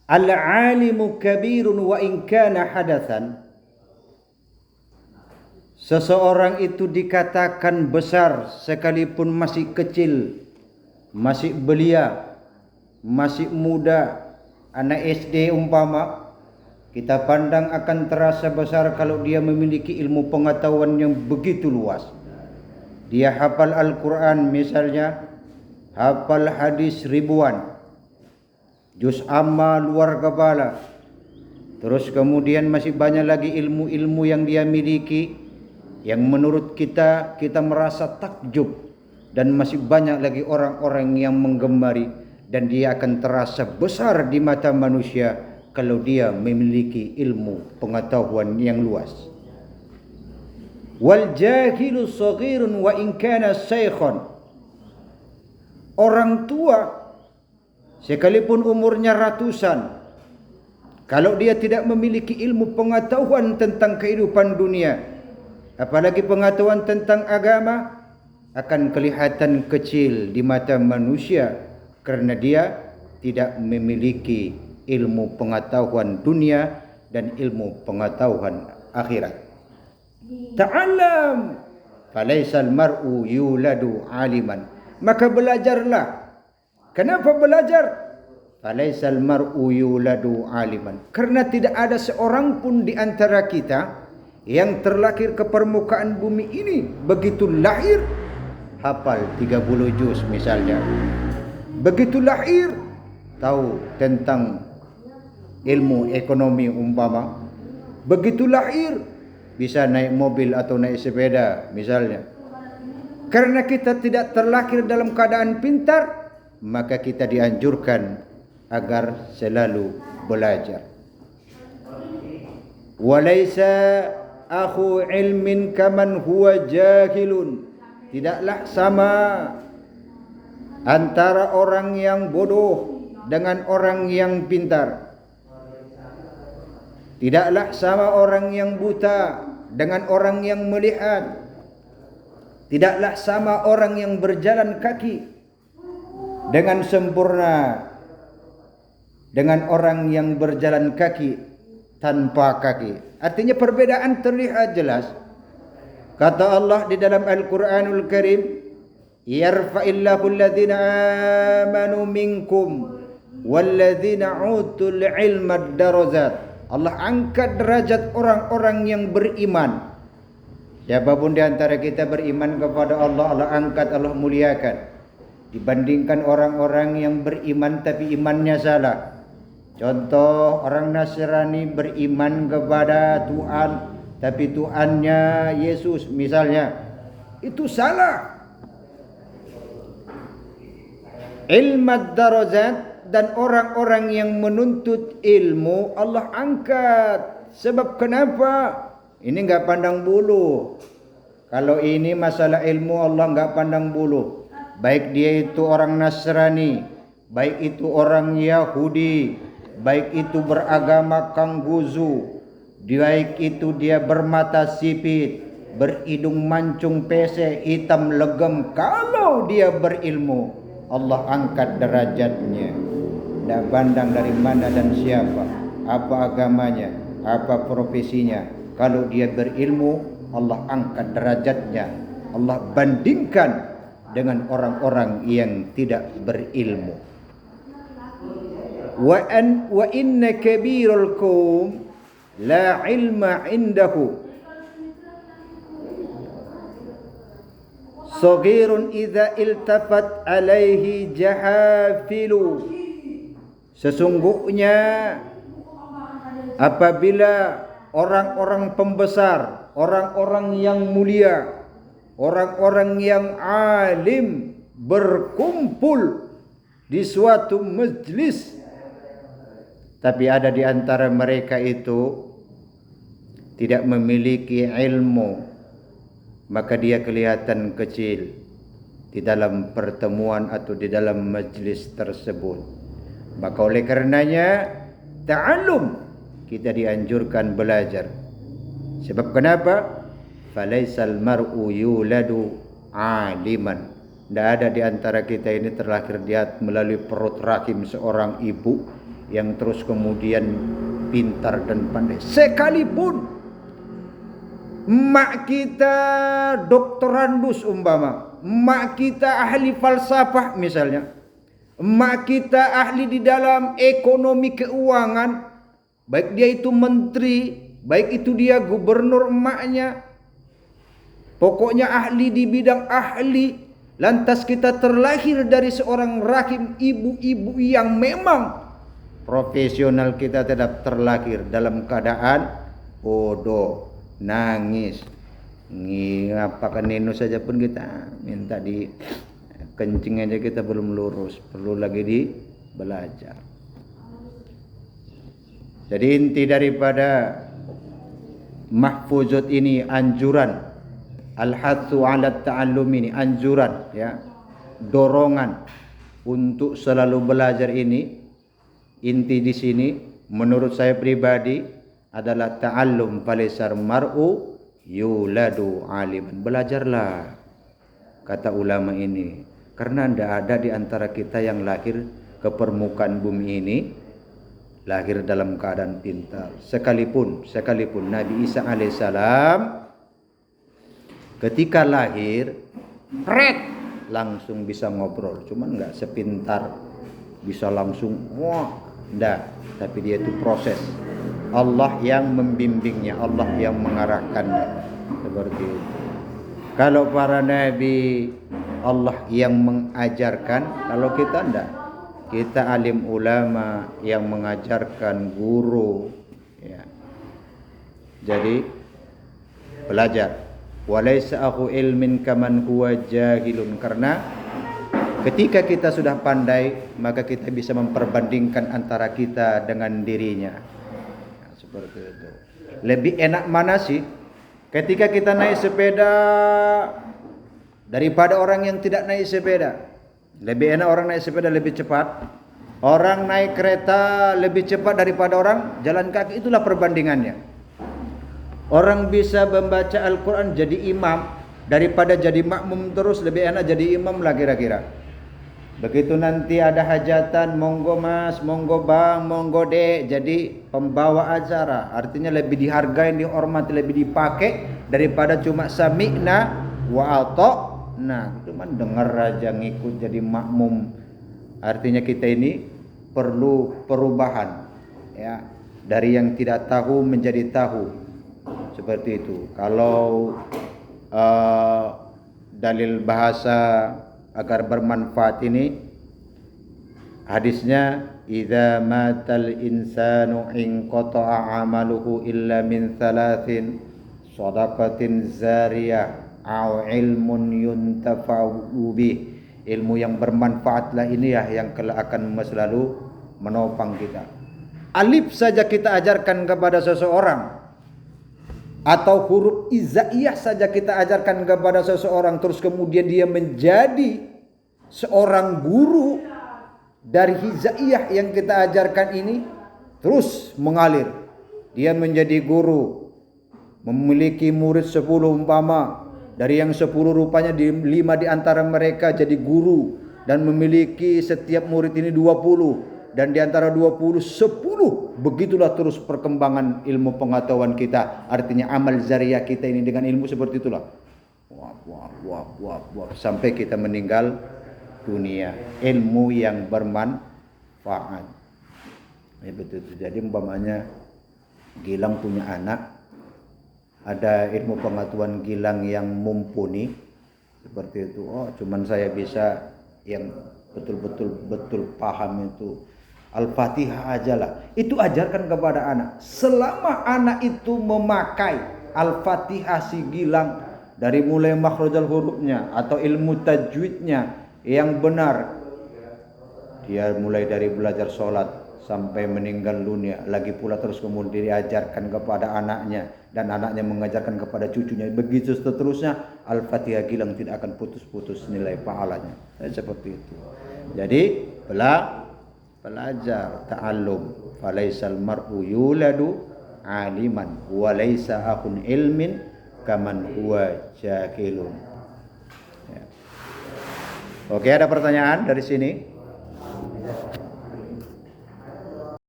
Al-alimu kabirun wa in kana hadatsan. Seseorang itu dikatakan besar sekalipun masih kecil, masih belia, masih muda. Anak SD umpama, kita pandang akan terasa besar kalau dia memiliki ilmu pengetahuan yang begitu luas. Dia hafal Al-Quran misalnya, hafal hadis ribuan, juz amma luar kepala. Terus kemudian masih banyak lagi ilmu-ilmu yang dia miliki, yang menurut kita merasa takjub. Dan masih banyak lagi orang-orang yang menggemari, dan dia akan terasa besar di mata manusia kalau dia memiliki ilmu pengetahuan yang luas. Wal jahilu saghirun wa in kana syaikhan. Orang tua sekalipun umurnya ratusan, kalau dia tidak memiliki ilmu pengetahuan tentang kehidupan dunia, apalagi pengetahuan tentang agama, akan kelihatan kecil di mata manusia karena dia tidak memiliki ilmu pengetahuan dunia dan ilmu pengetahuan akhirat. Ta'allam falaisal mar'u yuladu aliman. Maka belajarlah. Kenapa belajar? Falaisal mar'u yuladu aliman. Karena tidak ada seorang pun di antara kita yang terlahir ke permukaan bumi ini begitu lahir hafal 30 juz misalnya. Begitu lahir tahu tentang ilmu ekonomi umpama. Begitu lahir bisa naik mobil atau naik sepeda misalnya. Karena kita tidak terlahir dalam keadaan pintar, maka kita dianjurkan agar selalu belajar. Walaysa akhu ilmin kaman huwa jahilun. Tidaklah sama antara orang yang bodoh dengan orang yang pintar. Tidaklah sama orang yang buta dengan orang yang melihat. Tidaklah sama orang yang berjalan kaki dengan sempurna dengan orang yang berjalan kaki tanpa kaki. Artinya perbedaan terlihat jelas. Kata Allah di dalam Al-Quranul Karim, yarfa'illahu alladhina amanu minkum walladhina utul ilma darajat. Allah angkat derajat orang-orang yang beriman. Siapapun di antara kita beriman kepada Allah, Allah angkat, Allah muliakan. Dibandingkan orang-orang yang beriman tapi imannya salah. Contoh, orang Nasrani beriman kepada Tuhan tapi Tuhannya Yesus misalnya. Itu salah. Ilmu darajat dan orang-orang yang menuntut ilmu Allah angkat. Sebab kenapa? Ini enggak pandang bulu. Kalau ini masalah ilmu Allah enggak pandang bulu. Baik dia itu orang Nasrani, baik itu orang Yahudi, baik itu beragama Kangguzu, baik itu dia bermata sipit, berhidung mancung pesek, hitam legam. Kalau dia berilmu, Allah angkat derajatnya. Tidak pandang dari mana dan siapa, apa agamanya, apa profesinya. Kalau dia berilmu, Allah angkat derajatnya. Allah bandingkan dengan orang-orang yang tidak berilmu. Wa inna kabirul qaum la ilma indahu saghirun idza iltafat alaihi jahafilu. Sesungguhnya apabila orang-orang pembesar, orang-orang yang mulia, orang-orang yang alim berkumpul di suatu majlis, tapi ada di antara mereka itu tidak memiliki ilmu, maka dia kelihatan kecil di dalam pertemuan atau di dalam majlis tersebut. Maka oleh karenanya ta'allum, kita dianjurkan belajar. Sebab kenapa? Falaisal mar'u yuladu aliman. Tidak ada di antara kita ini terlahir dia melalui perut rahim seorang ibu yang terus kemudian pintar dan pandai. Sekalipun mak kita doktorandus umpama, mak kita ahli falsafah misalnya, mak kita ahli di dalam ekonomi keuangan, baik dia itu menteri, baik itu dia gubernur emaknya, pokoknya ahli di bidang ahli. Lantas kita terlahir dari seorang rahim ibu-ibu yang memang profesional, kita tetap terlahir dalam keadaan bodoh, nangis, ngapakan neno saja pun kita minta di kencing aja kita belum lurus, perlu lagi di belajar. Jadi inti daripada mahfuzat ini anjuran, al-hatsu 'ala ta'allum ini anjuran, ya, dorongan untuk selalu belajar ini. Inti di sini menurut saya pribadi adalah ta'allum falaisar mar'u yuladu aliman. Belajarlah, kata ulama ini, karena tidak ada di antara kita yang lahir ke permukaan bumi ini lahir dalam keadaan pintar. Sekalipun Nabi Isa alaihissalam ketika lahir, langsung bisa ngobrol, cuman nggak sepintar bisa langsung ndak, tapi dia itu proses. Allah yang membimbingnya, Allah yang mengarahkannya, seperti itu. Kalau para nabi Allah yang mengajarkan, kalau kita ndak, kita alim ulama yang mengajarkan, guru, ya. Jadi belajar. Walaysa aku ilmin kaman huwa jahilun, karena ketika kita sudah pandai maka kita bisa memperbandingkan antara kita dengan dirinya. Nah, seperti itu. Lebih enak mana sih ketika kita naik sepeda daripada orang yang tidak naik sepeda? Lebih enak orang naik sepeda lebih cepat, orang naik kereta lebih cepat daripada orang jalan kaki. Itulah perbandingannya. Orang bisa membaca Al-Quran jadi imam daripada jadi makmum terus, lebih enak jadi imam lah kira-kira. Begitu nanti ada hajatan, monggo mas, monggo bang, monggo dek, jadi pembawa acara. Artinya lebih dihargai, dihormati, lebih dipakai daripada cuma sami'na wa ata'na. Cuma dengar aja ngikut jadi makmum. Artinya kita ini perlu perubahan, ya, dari yang tidak tahu menjadi tahu. Seperti itu. Kalau dalil bahasa agar bermanfaat ini, hadisnya idza matal insanu in qata'a amaluhu illa min thalathin shadaqatin zariyah aw ilmun yuntafa'u bih. Ilmu yang bermanfaatlah ini ya yang kelak akan selalu menopang kita. Alif saja kita ajarkan kepada seseorang, atau huruf izaiyah saja kita ajarkan kepada seseorang, terus kemudian dia menjadi seorang guru dari hizaiyah yang kita ajarkan ini, terus mengalir. Dia menjadi guru, memiliki murid 10 umpama, dari yang 10 rupanya 5 di antara mereka jadi guru, dan memiliki setiap murid ini 20, dan di antara 20 10. Begitulah terus perkembangan ilmu pengetahuan kita. Artinya amal zariyah kita ini dengan ilmu seperti itulah. Sampai kita meninggal dunia. Ilmu yang bermanfaat. Ya betul. Jadi umpamanya Gilang punya anak, ada ilmu pengetahuan Gilang yang mumpuni seperti itu. Oh, cuman saya bisa yang betul paham itu Al-Fatihah aja lah. Itu ajarkan kepada anak. Selama anak itu memakai Al-Fatihah si Gilang dari mulai makhrajal hurufnya atau ilmu tajwidnya yang benar, dia mulai dari belajar sholat sampai meninggal dunia, lagi pula terus kemudian diajarkan kepada anaknya, dan anaknya mengajarkan kepada cucunya, begitu seterusnya. Al-Fatihah Gilang tidak akan putus-putus nilai pahalanya. Seperti itu. Jadi belajar, ta'allum. Falaisal mar'u yuladu aliman wa laisa akhun ilmin kaman huwa jahilun. Ya. Oke, ada pertanyaan dari sini?